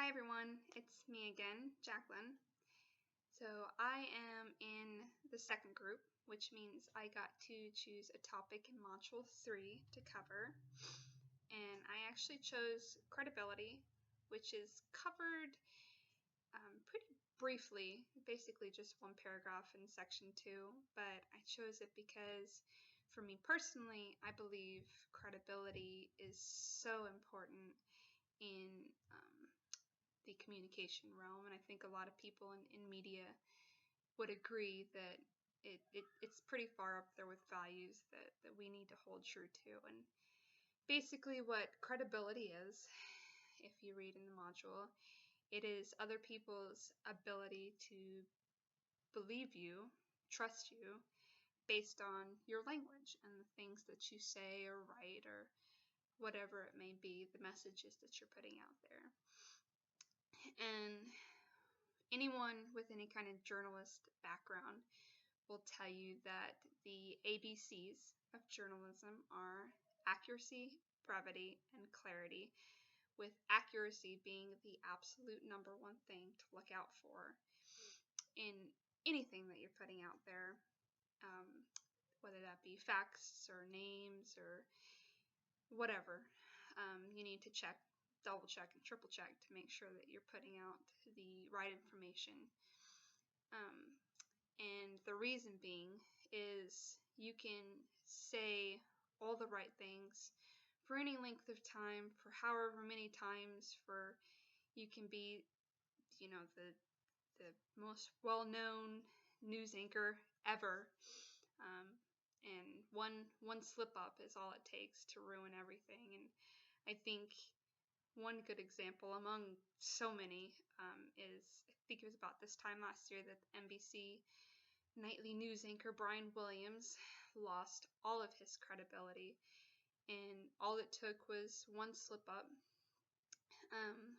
Hi everyone, it's me again, Jacqueline. So I am in the second group, which means I got to choose a topic in Module 3 to cover. And I actually chose credibility, which is covered pretty briefly, basically just one paragraph in Section 2, but I chose it because for me personally, I believe credibility is so important in the communication realm, and I think a lot of people in media would agree that it's pretty far up there with values that we need to hold true to. And basically what credibility is, if you read in the module, it is other people's ability to believe you, trust you, based on your language and the things that you say or write or whatever it may be, the messages that you're putting out there. And anyone with any kind of journalist background will tell you that the ABCs of journalism are accuracy, brevity, and clarity, with accuracy being the absolute number one thing to look out for in anything that you're putting out there, whether that be facts or names or whatever. You need to check, double check, and triple check to make sure that you're putting out the right information. And the reason being is you can say all the right things for any length of time, for however many times, for you can be, the most well-known news anchor ever, and one slip up is all it takes to ruin everything. And I think one good example among so many is, I think it was about this time last year that NBC nightly news anchor Brian Williams lost all of his credibility, and all it took was one slip up,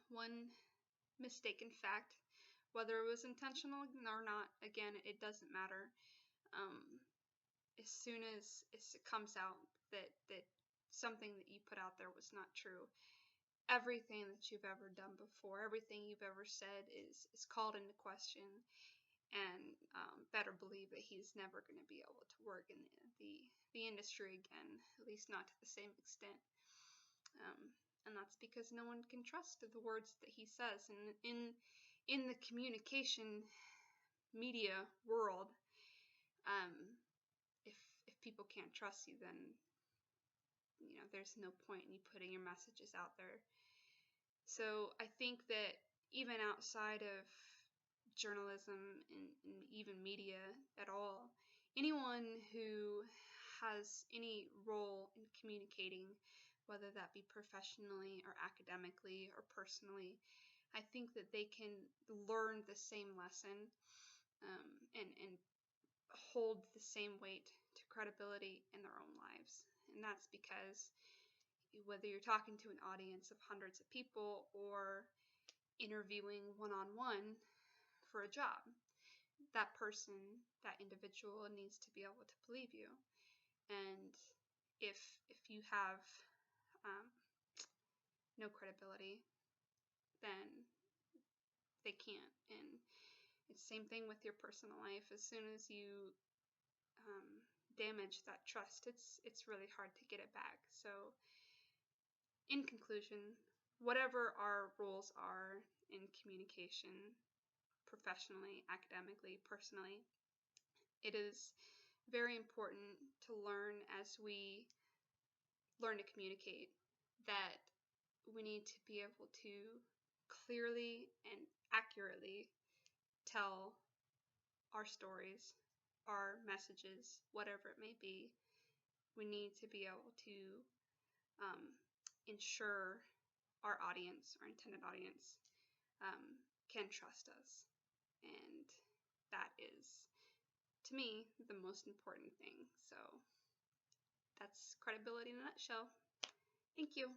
one mistaken fact, whether it was intentional or not. Again, it doesn't matter. As soon as it comes out that something that you put out there was not true, everything that you've ever done before, everything you've ever said is called into question. And better believe that he's never going to be able to work in the industry again, at least not to the same extent. And that's because no one can trust the words that he says. And in the communication media world, if people can't trust you, then there's no point in you putting your messages out there. So I think that even outside of journalism and even media at all, anyone who has any role in communicating, whether that be professionally or academically or personally, I think that they can learn the same lesson and hold the same weight to credibility in their own lives. And that's because whether you're talking to an audience of hundreds of people or interviewing one-on-one for a job, that person, that individual needs to be able to believe you. And if you have no credibility, then they can't. And it's the same thing with your personal life. As soon as you damage that trust, it's really hard to get it back. So in conclusion, whatever our roles are in communication, professionally, academically, personally, it is very important to learn as we learn to communicate that we need to be able to clearly and accurately tell our stories, our messages, whatever it may be. We need to be able to ensure our audience, our intended audience, can trust us. And that is, to me, the most important thing. So that's credibility in a nutshell. Thank you.